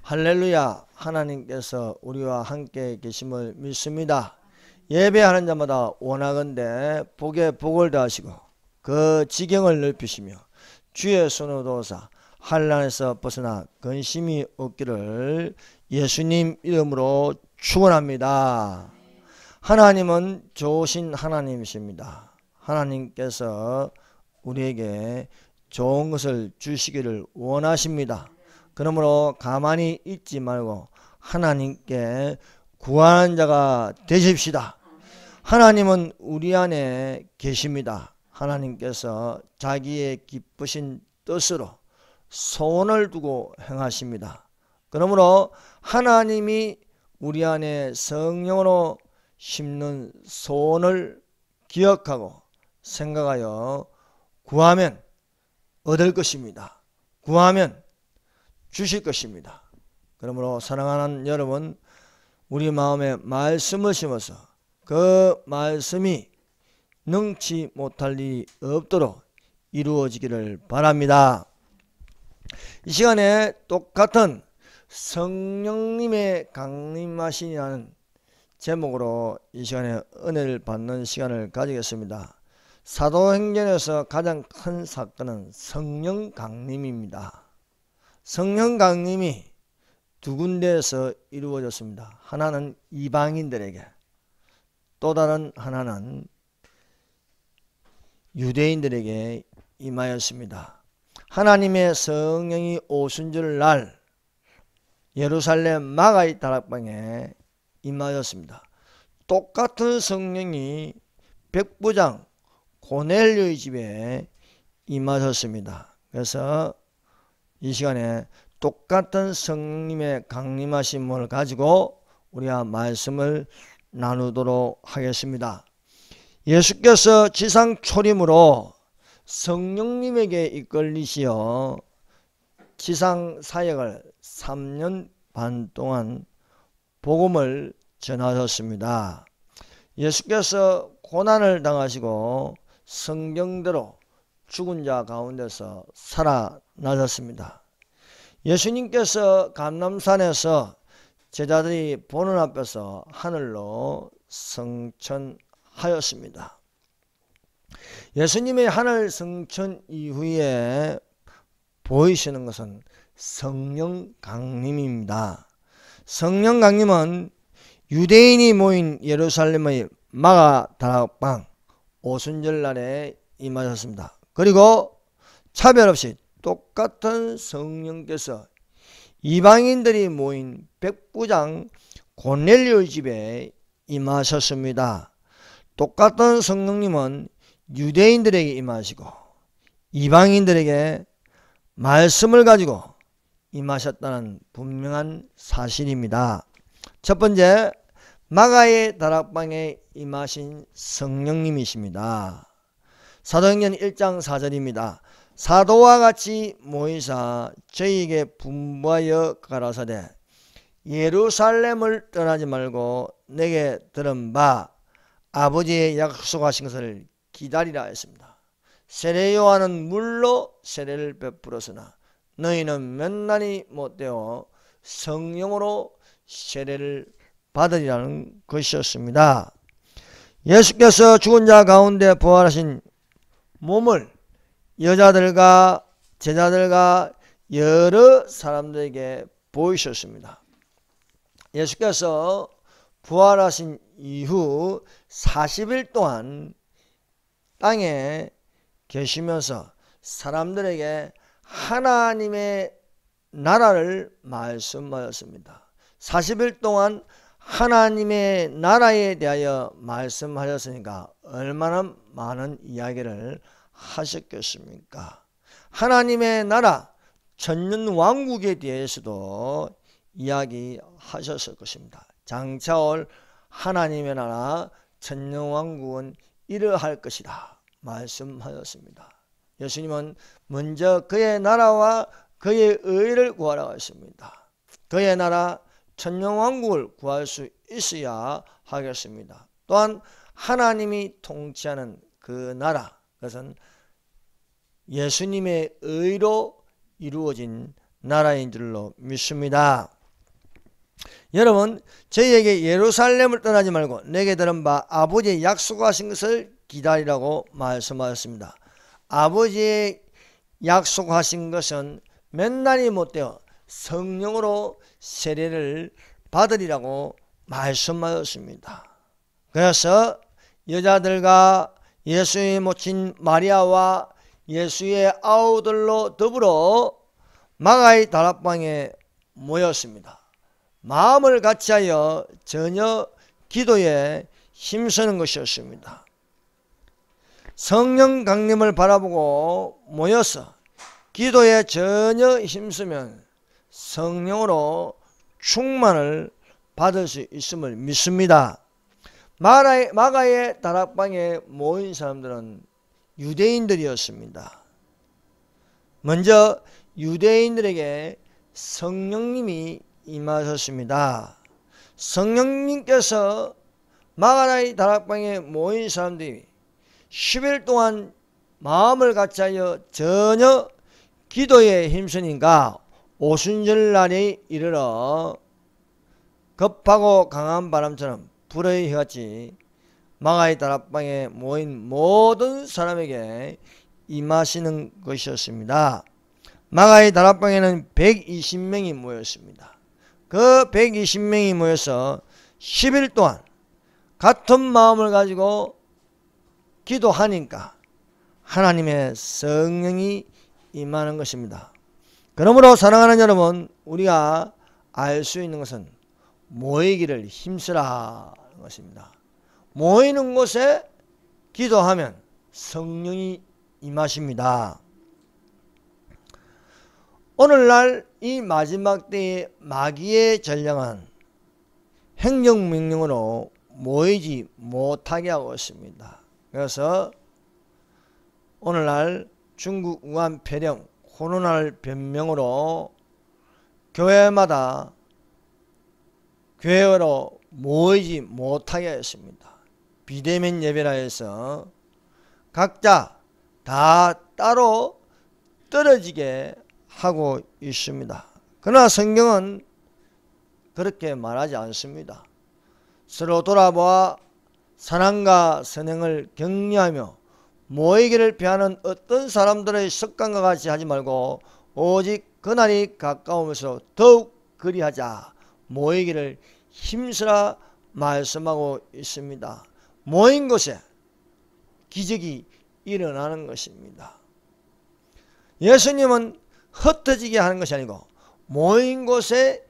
할렐루야. 하나님께서 우리와 함께 계심을 믿습니다. 예배하는 자마다 원하건대 복에 복을 더하시고 그 지경을 넓히시며 주의 손으로 도우사 환난에서 벗어나 근심이 없기를 예수님 이름으로 축원합니다. 하나님은 좋으신 하나님이십니다. 하나님께서 우리에게 좋은 것을 주시기를 원하십니다. 그러므로 가만히 있지 말고 하나님께 구하는 자가 되십시다. 하나님은 우리 안에 계십니다. 하나님께서 자기의 기쁘신 뜻으로 소원을 두고 행하십니다. 그러므로 하나님이 우리 안에 성령으로 심는 소원을 기억하고 생각하여 구하면 얻을 것입니다. 구하면 주실 것입니다. 그러므로 사랑하는 여러분, 우리 마음에 말씀을 심어서 그 말씀이 능치 못할 일이 없도록 이루어지기를 바랍니다. 이 시간에 똑같은 성령님의 강림하시라는 제목으로 이 시간에 은혜를 받는 시간을 가지겠습니다. 사도행전에서 가장 큰 사건은 성령 강림입니다. 성령 강림이 두 군데에서 이루어졌습니다. 하나는 이방인들에게, 또 다른 하나는 유대인들에게 임하였습니다. 하나님의 성령이 오신 날 예루살렘 마가의 다락방에 임하였습니다. 똑같은 성령이 백부장 고넬료의 집에 임하셨습니다. 그래서 이 시간에 똑같은 성령님의 강림하심을 가지고 우리가 말씀을 나누도록 하겠습니다. 예수께서 지상 초림으로 성령님에게 이끌리시어 지상 사역을 3년 반 동안 복음을 전하셨습니다. 예수께서 고난을 당하시고 성경대로 죽은 자 가운데서 살아나셨습니다. 예수님께서 감람산에서 제자들이 보는 앞에서 하늘로 승천하였습니다. 예수님의 하늘 승천 이후에 보이시는 것은 성령 강림입니다. 성령 강림은 유대인이 모인 예루살렘의 마가 다락방 오순절날에 임하셨습니다. 그리고 차별 없이 똑같은 성령께서 이방인들이 모인 백부장 고넬료의 집에 임하셨습니다. 똑같은 성령님은 유대인들에게 임하시고 이방인들에게 말씀을 가지고 임하셨다는 분명한 사실입니다. 첫 번째, 마가의 다락방에 임하신 성령님이십니다. 사도행전 1장 4절입니다. 사도와 같이 모이사 저희에게 분부하여 가라사대 예루살렘을 떠나지 말고 내게 들은 바 아버지의 약속하신 것을 기다리라 했습니다. 세례 요한은 물로 세례를 베풀었으나 너희는 몇 날이 못되어 성령으로 세례를 받으리라는 것이었습니다. 예수께서 죽은 자 가운데 부활하신 몸을 여자들과 제자들과 여러 사람들에게 보이셨습니다. 예수께서 부활하신 이후 40일 동안 땅에 계시면서 사람들에게 하나님의 나라를 말씀하셨습니다. 40일 동안 하나님의 나라에 대하여 말씀하셨으니까 얼마나 많은 이야기를 하셨겠습니까? 하나님의 나라 천년왕국에 대해서도 이야기하셨을 것입니다. 장차올 하나님의 나라 천년왕국은 이러할 것이다 말씀하셨습니다. 예수님은 먼저 그의 나라와 그의 의를 구하라고 했습니다. 그의 나라 천년왕국을 구할 수 있어야 하겠습니다. 또한 하나님이 통치하는 그 나라, 그것은 예수님의 의로 이루어진 나라인 줄로 믿습니다. 여러분, 저희에게 예루살렘을 떠나지 말고 내게 들은 바 아버지의 약속하신 것을 기다리라고 말씀하셨습니다. 아버지의 약속하신 것은 몇 날이 못되어 성령으로 세례를 받으리라고 말씀하셨습니다. 그래서 여자들과 예수의 모친 마리아와 예수의 아우들로 더불어 마가의 다락방에 모였습니다. 마음을 같이하여 전혀 기도에 힘쓰는 것이었습니다. 성령 강림을 바라보고 모여서 기도에 전혀 힘쓰면 성령으로 충만을 받을 수 있음을 믿습니다. 마가의 다락방에 모인 사람들은 유대인들이었습니다. 먼저 유대인들에게 성령님이 임하셨습니다. 성령님께서 마가의 다락방에 모인 사람들이 10일 동안 마음을 같이하여 전혀 기도에 힘쓰니까 오순절날에 이르러 급하고 강한 바람처럼 불의 해같이 마가의 다락방에 모인 모든 사람에게 임하시는 것이었습니다. 마가의 다락방에는 120명이 모였습니다. 그 120명이 모여서 10일 동안 같은 마음을 가지고 기도하니까 하나님의 성령이 임하는 것입니다. 그러므로 사랑하는 여러분, 우리가 알 수 있는 것은 모이기를 힘쓰라는 것입니다. 모이는 곳에 기도하면 성령이 임하십니다. 오늘날 이 마지막 때의 마귀의 전략은 행정명령으로 모이지 못하게 하고 있습니다. 그래서 오늘날 중국 우한 폐렴 코로나를 변명으로 교회마다 교회로 모이지 못하게 했습니다. 비대면 예배라 해서 각자 다 따로 떨어지게 하고 있습니다. 그러나 성경은 그렇게 말하지 않습니다. 서로 돌아보아 사랑과 선행을 격려하며 모이기를 피하는 어떤 사람들의 습관과 같이 하지 말고 오직 그날이 가까우면서 더욱 그리하자 모이기를 힘쓰라 말씀하고 있습니다. 모인 곳에 기적이 일어나는 것입니다. 예수님은 흩어지게 하는 것이 아니고 모인 곳에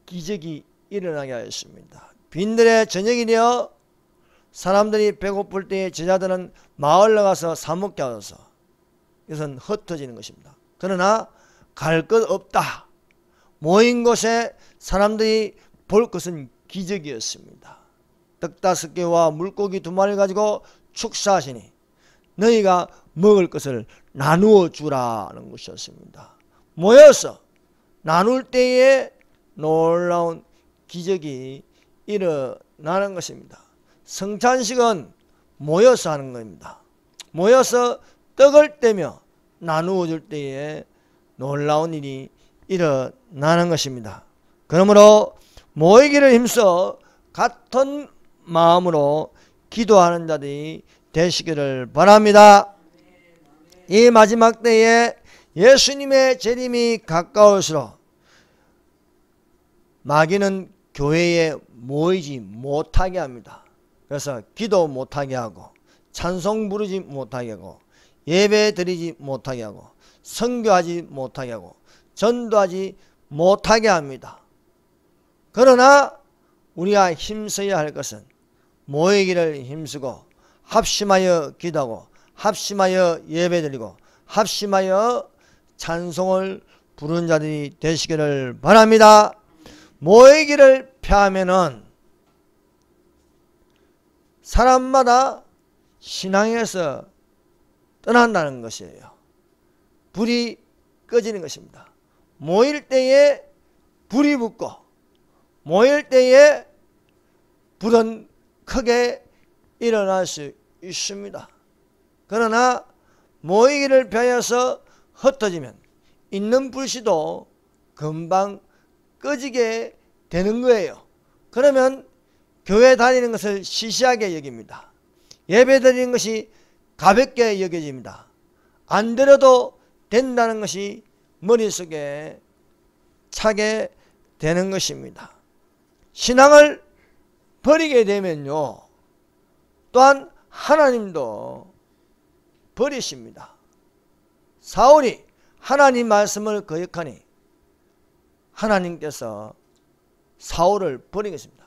기적이 일어나게 하였습니다. 빈들의 저녁이 되어 사람들이 배고플 때에 제자들은 마을 나가서 사 먹게 하셔서 이것은 흩어지는 것입니다. 그러나 갈 것 없다. 모인 곳에 사람들이 볼 것은 기적이었습니다. 떡 5개와 물고기 2마리를 가지고 축사하시니 너희가 먹을 것을 나누어 주라는 것이었습니다. 모여서 나눌 때에 놀라운 기적이 일어나는 것입니다. 성찬식은 모여서 하는 겁니다. 모여서 떡을 떼며 나누어 줄 때에 놀라운 일이 일어나는 것입니다. 그러므로 모이기를 힘써 같은 마음으로 기도하는 자들이 되시기를 바랍니다. 이 마지막 때에 예수님의 재림이 가까울수록 마귀는 교회에 모이지 못하게 합니다. 그래서 기도 못하게 하고 찬송 부르지 못하게 하고 예배 드리지 못하게 하고 선교하지 못하게 하고 전도하지 못하게 합니다. 그러나 우리가 힘써야 할 것은 모이기를 힘쓰고 합심하여 기도하고 합심하여 예배드리고 합심하여 찬송을 부르는 자들이 되시기를 바랍니다. 모이기를 펴하면은 사람마다 신앙에서 떠난다는 것이에요. 불이 꺼지는 것입니다. 모일 때에 불이 붙고 모일 때에 불은 크게 일어날 수 있습니다. 그러나 모이기를 펴서 흩어지면 있는 불씨도 금방 꺼지게 되는 거예요. 그러면 교회 다니는 것을 시시하게 여깁니다. 예배 드리는 것이 가볍게 여겨집니다. 안 드려도 된다는 것이 머릿속에 차게 되는 것입니다. 신앙을 버리게 되면요, 또한 하나님도 버리십니다. 사울이 하나님 말씀을 거역하니 하나님께서 사울을 버리겠습니다.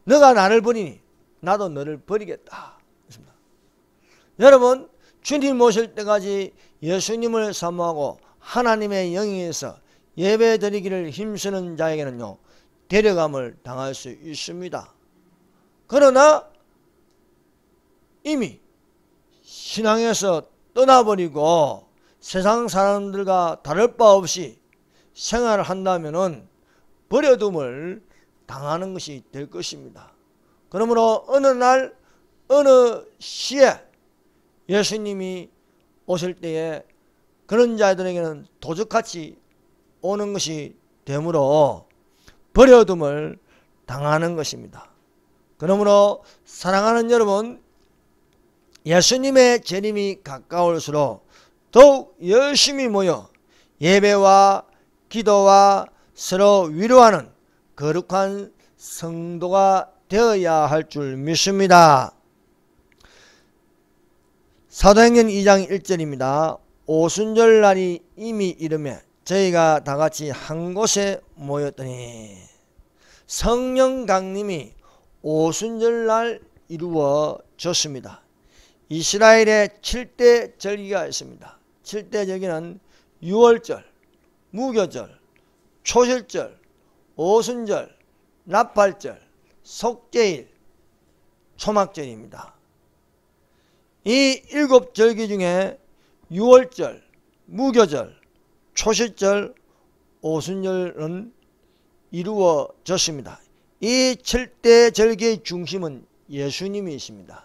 너가 나를 버리니 나도 너를 버리겠다. 여러분, 주님 오실 때까지 예수님을 사모하고 하나님의 영역에서 예배 드리기를 힘쓰는 자에게는요, 데려감을 당할 수 있습니다. 그러나 이미 신앙에서 떠나버리고 세상 사람들과 다를 바 없이 생활을 한다면 버려둠을 당하는 것이 될 것입니다. 그러므로 어느 날 어느 시에 예수님이 오실 때에 그런 자들에게는 도적같이 오는 것이 되므로 버려둠을 당하는 것입니다. 그러므로 사랑하는 여러분, 예수님의 재림이 가까울수록 더욱 열심히 모여 예배와 기도와 서로 위로하는 거룩한 성도가 되어야 할 줄 믿습니다. 사도행전 2장 1절입니다. 오순절 날이 이미 이르매 저희가 다같이 한 곳에 모였더니, 성령 강림이 오순절 날 이루어졌습니다. 이스라엘에 7대 절기가 있습니다. 7대 절기는 유월절, 무교절, 초실절, 오순절, 나팔절, 속죄일, 초막절입니다. 이 7절기 중에 유월절, 무교절, 초실절, 오순절은 이루어졌습니다. 이 7대 절기의 중심은 예수님이십니다.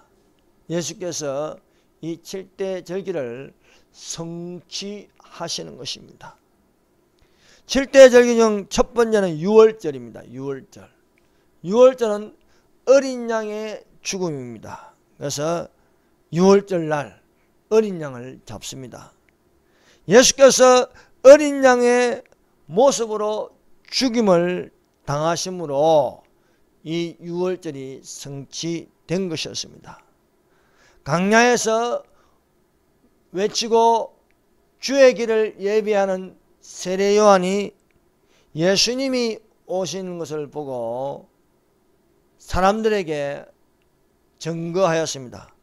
예수께서 이 7대 절기를 성취하시는 것입니다. 7대 절기 중 첫 번째는 유월절입니다. 유월절. 유월절은 어린 양의 죽음입니다. 그래서 유월절 날 어린 양을 잡습니다. 예수께서 어린 양의 모습으로 죽임을 당하심으로 이 유월절이 성취된 것이었습니다. 강야에서 외치고 주의 길을 예비하는 세례 요한이 예수님이 오시는 것을 보고 사람들에게 증거하였습니다.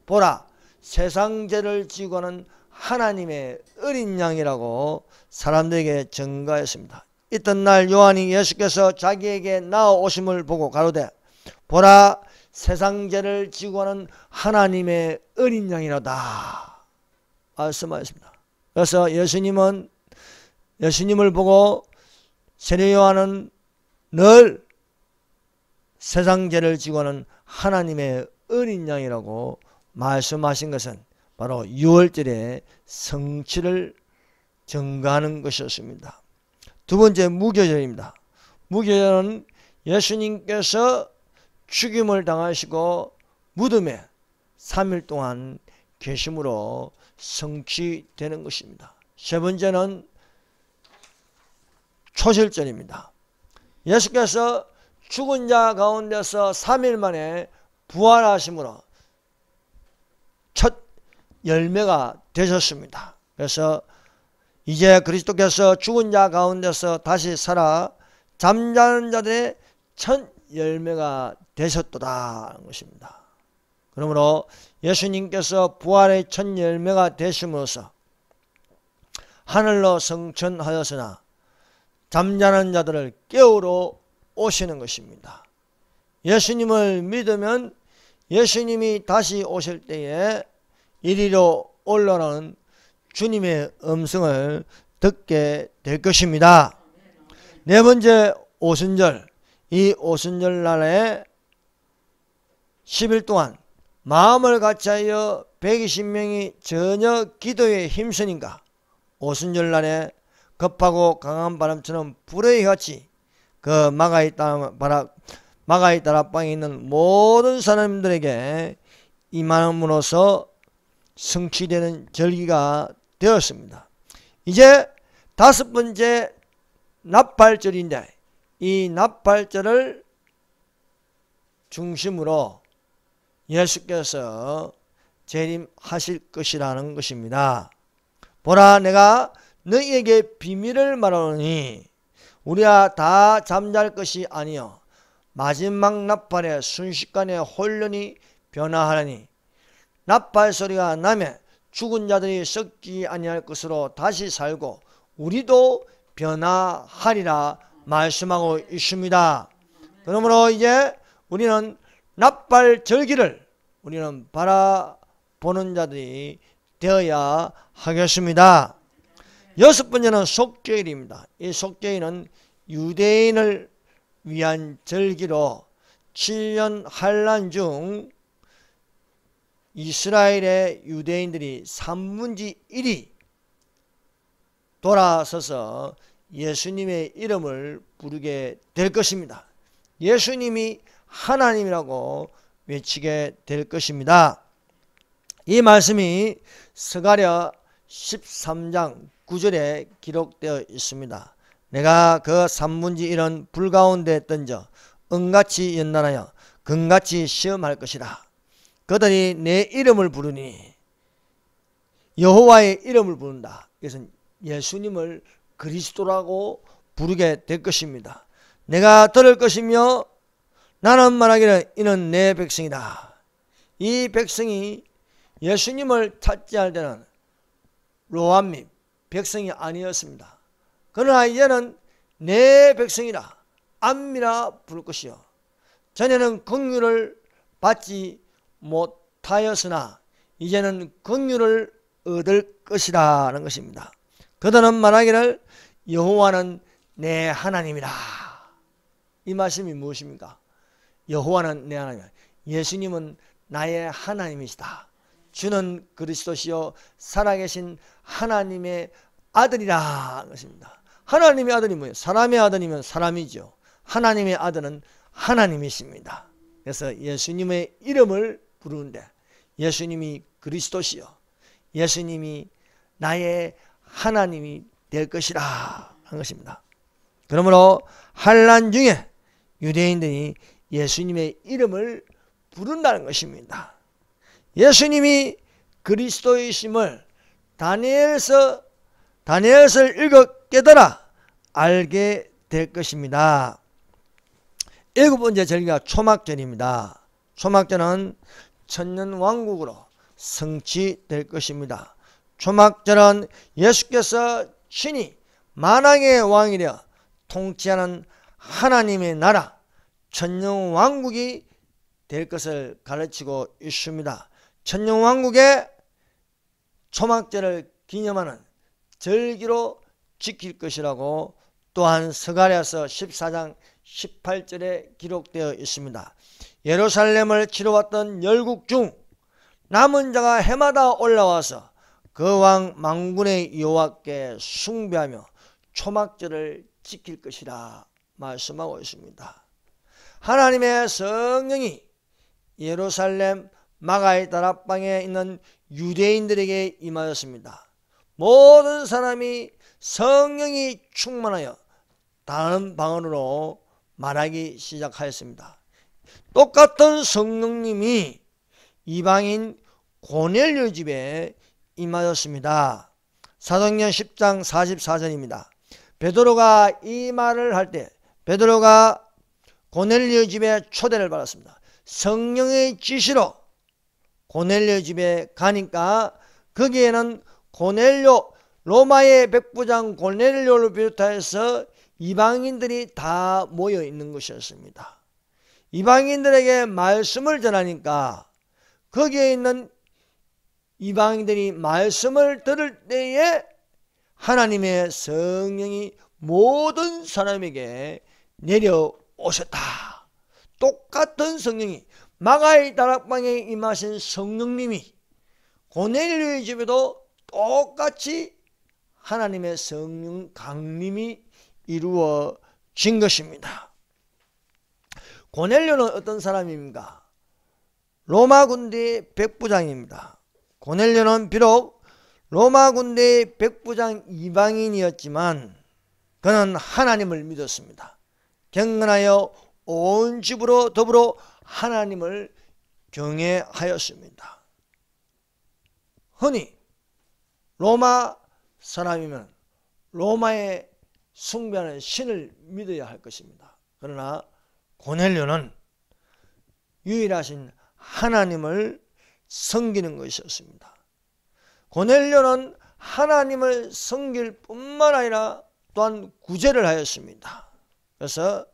보라, 세상 죄를 지고 하는 하나님의 어린 양이라고 사람들에게 증거하였습니다. 이튿날 요한이 예수께서 자기에게 나아오심을 보고 가로되, 보라, 세상 죄를 지고 하는 하나님의 어린 양이로다 말씀하였습니다. 그래서 예수님을 보고 세례 요한은 늘 세상 죄를 지고 하는 하나님의 어린 양이라고 말씀하신 것은 바로 유월절의 성취를 증거하는 것이었습니다. 두 번째, 무교절입니다. 무교절은 예수님께서 죽임을 당하시고 무덤에 3일 동안 계심으로 성취되는 것입니다. 세 번째는 초실절입니다. 예수께서 죽은 자 가운데서 3일 만에 부활하심으로 첫 열매가 되셨습니다. 그래서 이제 그리스도께서 죽은 자 가운데서 다시 살아 잠자는 자들의 첫 열매가 되셨도다 하는 것입니다. 그러므로 예수님께서 부활의 첫 열매가 되심으로써 하늘로 승천하였으나 잠자는 자들을 깨우러 오시는 것입니다. 예수님을 믿으면 예수님이 다시 오실 때에 이리로 올라오는 주님의 음성을 듣게 될 것입니다. 네 번째, 오순절. 이 오순절 날에 10일 동안 마음을 같이하여 120명이 전혀 기도에 힘쓰니까 오순절 날에 급하고 강한 바람처럼 불의 같이 그 마가의 다락방에 있는 모든 사람들에게 임함으로써 성취되는 절기가 되었습니다. 이제 다섯 번째 납발절인데, 이 납발절을 중심으로 예수께서 재림하실 것이라는 것입니다. 보라, 내가 너희에게 비밀을 말하노니 우리가 다 잠잘 것이 아니요 마지막 납발에 순식간에 혼련이 변화하리니, 납발 소리가 나면 죽은 자들이 썩지 아니할 것으로 다시 살고 우리도 변화하리라 말씀하고 있습니다. 그러므로 이제 우리는 납발 절기를 우리는 바라보는 자들이 되어야 하겠습니다. 여섯 번째는 속죄일입니다. 이 속죄일은 유대인을 위한 절기로 7년 환란 중 이스라엘의 유대인들이 3분의 1이 돌아서서 예수님의 이름을 부르게 될 것입니다. 예수님이 하나님이라고 외치게 될 것입니다. 이 말씀이 스가랴 13장 9절에 기록되어 있습니다. 내가 그 3분의 1은 불 가운데 던져 은같이 연단하여 금같이 시험할 것이라. 그들이 내 이름을 부르니, 여호와의 이름을 부른다. 이것은 예수님을 그리스도라고 부르게 될 것입니다. 내가 들을 것이며 나는 말하기를 이는 내 백성이다. 이 백성이 예수님을 찾지 할 때는 로암민 백성이 아니었습니다. 그러나 이제는 내 백성이라 암미라 부를 것이요, 전에는 긍휼을 받지 못하였으나 이제는 긍휼을 얻을 것이라는 것입니다. 그들은 말하기를 여호와는 내 하나님이라. 이 말씀이 무엇입니까? 여호와는 내 하나님, 예수님은 나의 하나님이시다. 주는 그리스도시요 살아계신 하나님의 아들이라 것입니다. 하나님의 아들이 뭐예요? 사람의 아들이면 사람이죠. 하나님의 아들은 하나님이십니다. 그래서 예수님의 이름을 부르는데 예수님이 그리스도시요 예수님이 나의 하나님이 될 것이라 한 것입니다. 그러므로 환란 중에 유대인들이 예수님의 이름을 부른다는 것입니다. 예수님이 그리스도이심을 다니엘서를 읽어 깨달아 알게 될 것입니다. 일곱 번째 절기가 초막절입니다. 초막절은 천년왕국으로 성취될 것입니다. 초막절은 예수께서 친히 만왕의 왕이 되어 통치하는 하나님의 나라 천년왕국이 될 것을 가르치고 있습니다. 천년왕국의 초막절을 기념하는 절기로 지킬 것이라고 또한 스가랴서 14장 18절에 기록되어 있습니다. 예루살렘을 치러왔던 열국 중 남은 자가 해마다 올라와서 그 왕 만군의 여호와께 숭배하며 초막절을 지킬 것이라 말씀하고 있습니다. 하나님의 성령이 예루살렘 마가의 다락방에 있는 유대인들에게 임하였습니다. 모든 사람이 성령이 충만하여 다른 방언으로 말하기 시작하였습니다. 똑같은 성령님이 이방인 고넬료 집에 임하였습니다. 사도행전 10장 44절입니다. 베드로가 이 말을 할 때 베드로가 고넬료 집에 초대를 받았습니다. 성령의 지시로 고넬료 집에 가니까 거기에는 고넬료, 로마의 백부장 고넬료를 비롯해서 이방인들이 다 모여 있는 것이었습니다. 이방인들에게 말씀을 전하니까 거기에 있는 이방인들이 말씀을 들을 때에 하나님의 성령이 모든 사람에게 내려오셨다. 똑같은 성령이 마가의 다락방에 임하신 성령님이 고넬료의 집에도 똑같이 하나님의 성령 강림이 이루어진 것입니다. 고넬료는 어떤 사람입니까? 로마 군대의 백부장입니다. 고넬료는 비록 로마 군대의 백부장 이방인이었지만 그는 하나님을 믿었습니다. 경건하여 온 집으로 더불어 하나님을 경외하였습니다. 흔히 로마 사람이면 로마에 숭배하는 신을 믿어야 할 것입니다. 그러나 고넬료는 유일하신 하나님을 섬기는 것이었습니다. 고넬료는 하나님을 섬길 뿐만 아니라 또한 구제를 하였습니다. 그래서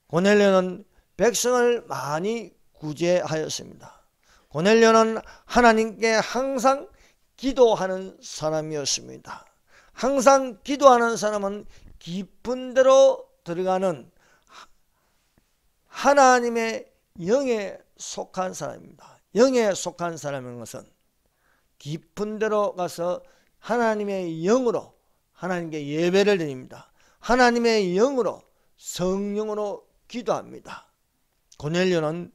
고넬료는 백성을 많이 구제하였습니다. 고넬료는 하나님께 항상 기도하는 사람이었습니다. 항상 기도하는 사람은 깊은 데로 들어가는 하나님의 영에 속한 사람입니다. 영에 속한 사람인 것은 깊은 데로 가서 하나님의 영으로 하나님께 예배를 드립니다. 하나님의 영으로 성령으로 기도합니다. 고넬료는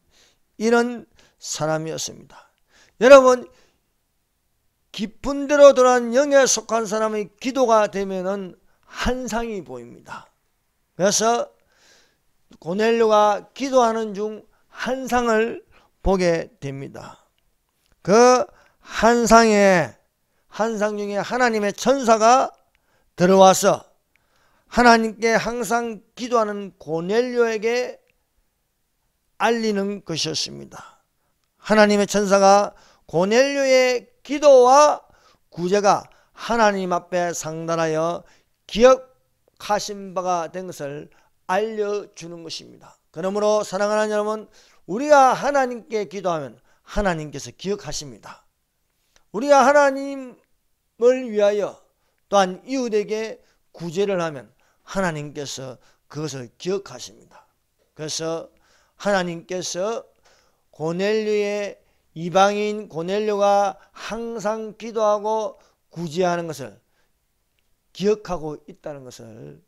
이런 사람이었습니다. 여러분, 깊은 데로 들어간 영에 속한 사람의 기도가 되면은 환상이 보입니다. 그래서 고넬료가 기도하는 중 환상을 보게 됩니다. 그 환상 중에 하나님의 천사가 들어와서 하나님께 항상 기도하는 고넬료에게 알리는 것이었습니다. 하나님의 천사가 고넬료의 기도와 구제가 하나님 앞에 상달하여 기억하신 바가 된 것을 알려주는 것입니다. 그러므로 사랑하는 여러분, 우리가 하나님께 기도하면 하나님께서 기억하십니다. 우리가 하나님을 위하여 또한 이웃에게 구제를 하면 하나님께서 그것을 기억하십니다. 그래서 하나님께서 고넬료의 이방인 고넬료가 항상 기도하고 구제하는 것을 기억하고 있다는 것을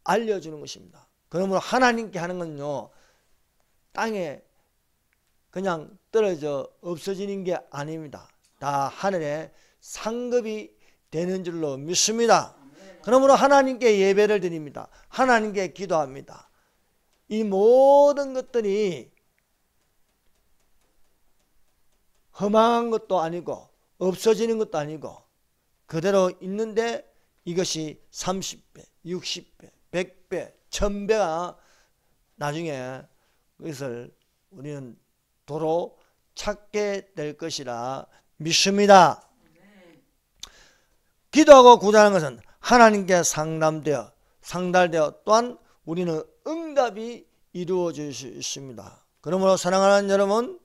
알려주는 것입니다. 그러므로 하나님께 하는 건요, 땅에 그냥 떨어져 없어지는 게 아닙니다. 다 하늘에 상급이 되는 줄로 믿습니다. 그러므로 하나님께 예배를 드립니다. 하나님께 기도합니다. 이 모든 것들이 허망한 것도 아니고 없어지는 것도 아니고 그대로 있는데 이것이 30배, 60배, 100배, 1000배가 나중에 그것을 우리는 도로 찾게 될 것이라 믿습니다. 기도하고 구제하는 것은 하나님께 상달되어 또한 우리는 응답이 이루어질 수 있습니다. 그러므로 사랑하는 여러분,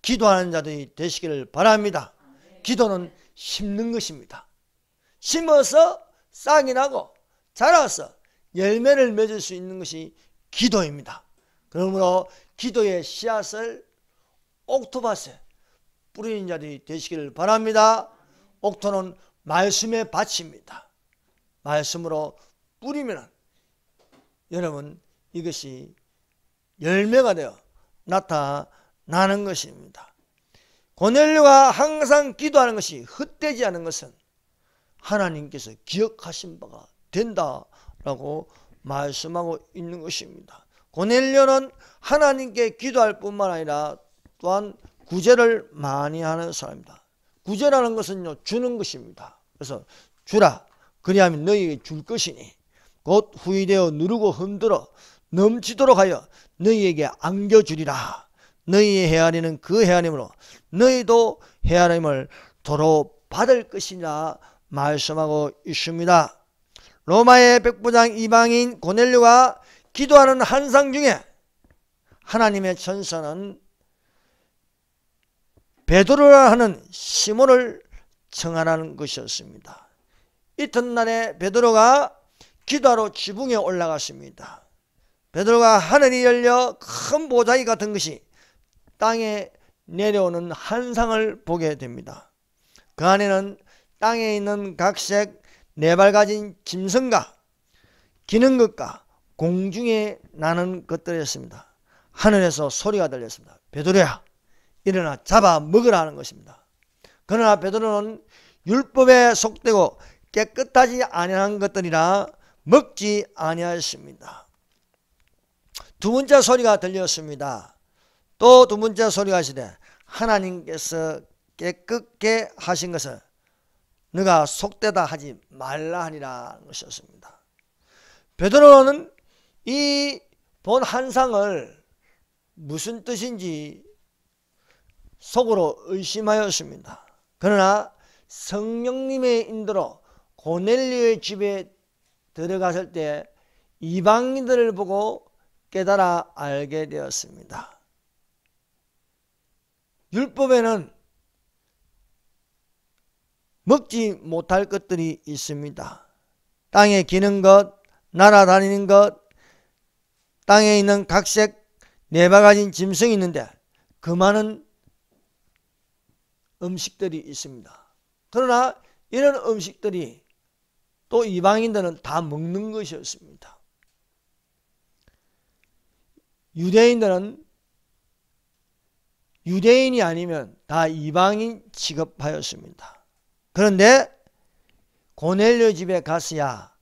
기도하는 자들이 되시기를 바랍니다. 기도는 심는 것입니다. 심어서 싹이 나고 자라서 열매를 맺을 수 있는 것이 기도입니다. 그러므로 기도의 씨앗을 옥토밭에 뿌리는 자들이 되시기를 바랍니다. 옥토는 말씀의 밭입니다. 말씀으로 뿌리면 여러분 이것이 열매가 되어 나타나는 것입니다. 고넬료가 항상 기도하는 것이 헛되지 않은 것은 하나님께서 기억하신 바가 된다라고 말씀하고 있는 것입니다. 고넬료는 하나님께 기도할 뿐만 아니라 또한 구제를 많이 하는 사람입니다. 구제라는 것은요, 주는 것입니다. 그래서 주라, 그리하면 너희에게 줄 것이니 곧 후이되어 누르고 흔들어 넘치도록 하여 너희에게 안겨주리라. 너희의 헤아리는 그 헤아림으로 너희도 헤아림을 도로 받을 것이라 말씀하고 있습니다. 로마의 백부장 이방인 고넬료가 기도하는 환상 중에 하나님의 천사는 베드로라 하는 시몬을 청하라는 것이었습니다. 이튿날에 베드로가 기도하러 지붕에 올라갔습니다. 베드로가 하늘이 열려 큰 보자기 같은 것이 땅에 내려오는 환상을 보게 됩니다. 그 안에는 땅에 있는 각색 네발 가진 짐승과 기는 것과 공중에 나는 것들이었습니다. 하늘에서 소리가 들렸습니다. 베드로야, 일어나 잡아 먹으라 하는 것입니다. 그러나 베드로는 율법에 속되고 깨끗하지 아니한 것들이라 먹지 아니하였습니다. 두 번째 소리가 들렸습니다. 또 두 번째 소리가 하시되 하나님께서 깨끗게 하신 것을 너가 속되다 하지 말라 하니라 것이었습니다. 베드로는 이 본 환상을 무슨 뜻인지 속으로 의심하였습니다. 그러나 성령님의 인도로 고넬료의 집에 들어갔을 때 이방인들을 보고 깨달아 알게 되었습니다. 율법에는 먹지 못할 것들이 있습니다. 땅에 기는 것, 날아다니는 것, 땅에 있는 각색 네바가지 짐승이 있는데 그 많은 음식들이 있습니다. 그러나 이런 음식들이 또 이방인들은 다 먹는 것이었습니다. 유대인들은 유대인이 아니면 다 이방인 취급하였습니다. 그런데 고넬료 집에 갔어야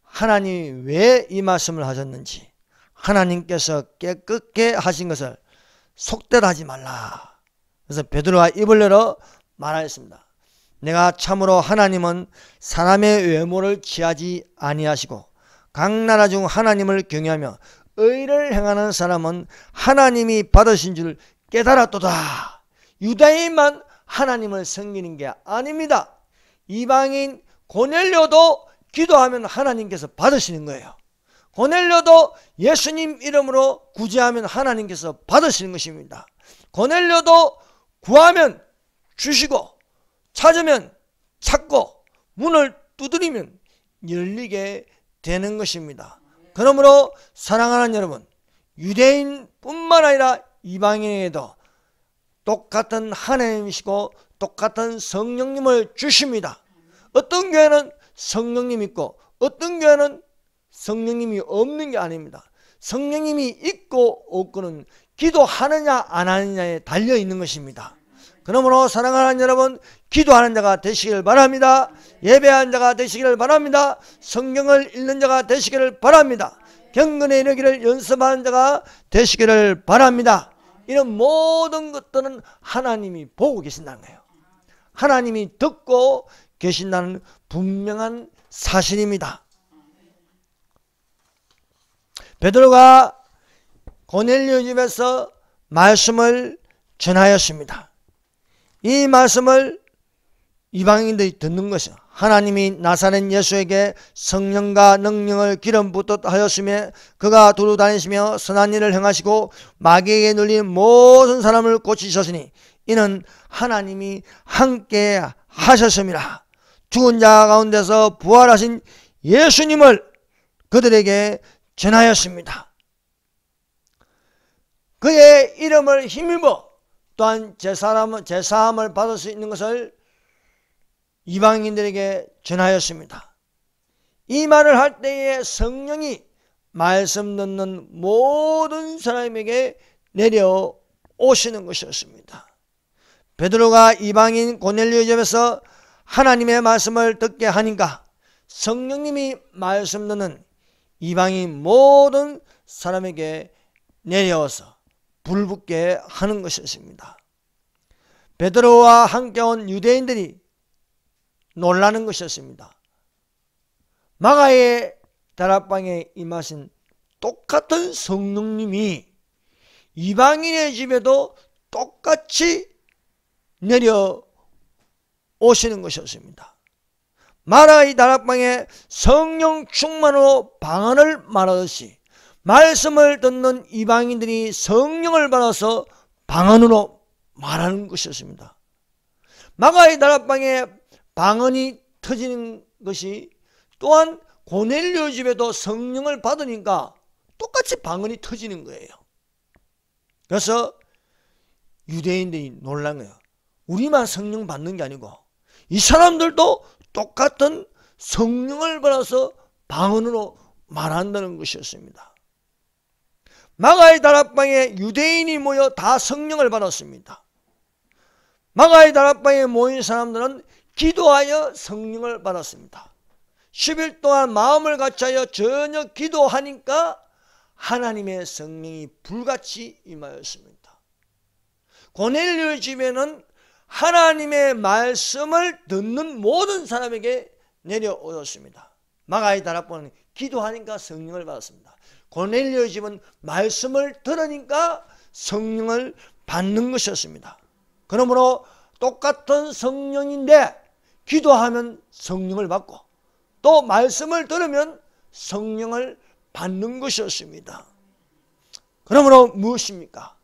하나님이 왜 이 말씀을 하셨는지, 하나님께서 깨끗게 하신 것을 속되다 하지 말라. 그래서 베드로가 입을 열어 말하였습니다. 내가 참으로 하나님은 사람의 외모를 취하지 아니하시고 각 나라 중 하나님을 경외하며 의를 행하는 사람은 하나님이 받으신 줄 깨달았도다. 유다인만 하나님을 섬기는 게 아닙니다. 이방인 고넬료도 기도하면 하나님께서 받으시는 거예요. 고넬료도 예수님 이름으로 구제하면 하나님께서 받으시는 것입니다. 고넬료도 구하면 주시고 찾으면 찾고 문을 두드리면 열리게 되는 것입니다. 그러므로 사랑하는 여러분, 유대인뿐만 아니라 이방인에게도 똑같은 하나님이시고 똑같은 성령님을 주십니다. 어떤 교회는 성령님 있고 어떤 교회는 성령님이 없는 게 아닙니다. 성령님이 있고 없고는 기도하느냐 안 하느냐에 달려 있는 것입니다. 그러므로 사랑하는 여러분, 기도하는 자가 되시길 바랍니다. 예배하는 자가 되시기를 바랍니다. 성경을 읽는 자가 되시기를 바랍니다. 경건에 이르기를 연습하는 자가 되시기를 바랍니다. 이런 모든 것들은 하나님이 보고 계신다는 거예요. 하나님이 듣고 계신다는 분명한 사실입니다. 베드로가 고넬료 집에서 말씀을 전하였습니다. 이 말씀을 이방인들이 듣는 것이요, 하나님이 나사렛 예수에게 성령과 능력을 기름 붓듯 하였으며 그가 두루 다니시며 선한 일을 행하시고 마귀에게 눌린 모든 사람을 고치셨으니 이는 하나님이 함께 하셨습니다. 죽은 자 가운데서 부활하신 예수님을 그들에게 전하였습니다. 그의 이름을 힘입어 또한 제사함을 받을 수 있는 것을 이방인들에게 전하였습니다. 이 말을 할 때에 성령이 말씀 듣는 모든 사람에게 내려오시는 것이었습니다. 베드로가 이방인 고넬료 집에서 하나님의 말씀을 듣게 하니까 성령님이 말씀 듣는 이방인 모든 사람에게 내려와서 불붙게 하는 것이었습니다. 베드로와 함께 온 유대인들이 놀라는 것이었습니다. 마가의 다락방에 임하신 똑같은 성령님이 이방인의 집에도 똑같이 내려오시는 것이었습니다. 마가의 다락방에 성령 충만으로 방언을 말하듯이 말씀을 듣는 이방인들이 성령을 받아서 방언으로 말하는 것이었습니다. 마가의 다락방에 방언이 터지는 것이 또한 고넬료 집에도 성령을 받으니까 똑같이 방언이 터지는 거예요. 그래서 유대인들이 놀란 거예요. 우리만 성령 받는 게 아니고 이 사람들도 똑같은 성령을 받아서 방언으로 말한다는 것이었습니다. 마가의 다락방에 유대인이 모여 다 성령을 받았습니다. 마가의 다락방에 모인 사람들은 기도하여 성령을 받았습니다. 10일 동안 마음을 같이하여 전혀 기도하니까 하나님의 성령이 불같이 임하였습니다. 고넬료 집에는 하나님의 말씀을 듣는 모든 사람에게 내려오셨습니다. 마가의 다락방은 기도하니까 성령을 받았습니다. 고넬료 집은 말씀을 들으니까 성령을 받는 것이었습니다. 그러므로 똑같은 성령인데 기도하면 성령을 받고 또 말씀을 들으면 성령을 받는 것이었습니다. 그러므로 무엇입니까?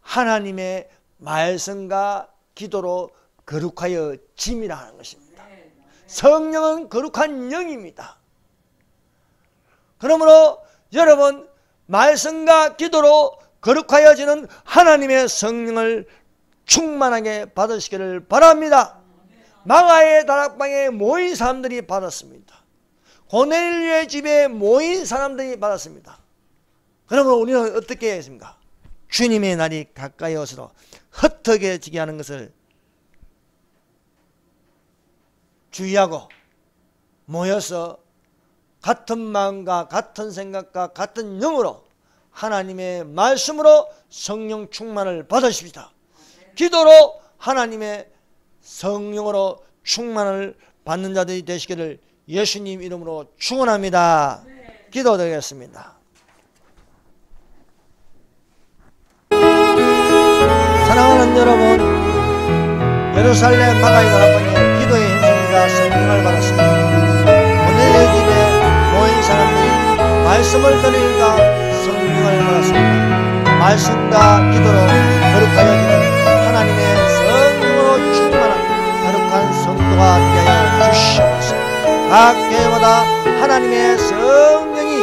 하나님의 말씀과 기도로 거룩하여 짐이라 하는 것입니다. 성령은 거룩한 영입니다. 그러므로 여러분 말씀과 기도로 거룩하여지는 하나님의 성령을 충만하게 받으시기를 바랍니다. 마가의 다락방에 모인 사람들이 받았습니다. 고넬료의 집에 모인 사람들이 받았습니다. 그러면 우리는 어떻게 했습니까? 주님의 날이 가까이 오서도 흩어지게 하는 것을 주의하고 모여서 같은 마음과 같은 생각과 같은 영으로 하나님의 말씀으로 성령 충만을 받으십시다. 기도로 하나님의 성령으로 충만을 받는 자들이 되시기를 예수님 이름으로 축원합니다. 기도드리겠습니다. 사랑하는 여러분, 예루살렘 마가의 다락방에 기도의 힘성과 성령을 받았습니다. 고넬료 집에 모인 사람들이 말씀을 들으니까 성령을 받았습니다. 말씀과 기도로 거룩하여지는 하나님의 성령으로 충만한 거룩한 성도가 되게 하여 주시옵소서. 각 교회마다 하나님의 성령이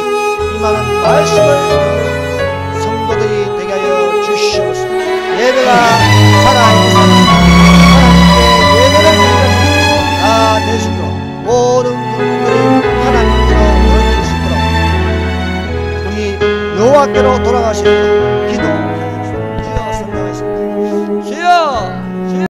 임하는 말씀을 듣는 성도들이 되게 하여 주시옵소서. 예배가 살아있는 하나님께 예배를 드리는 다 될 수 있도록 모든 국민들이 하나님께로 옮길 수 있도록 우리 여호와께로 돌아가시도록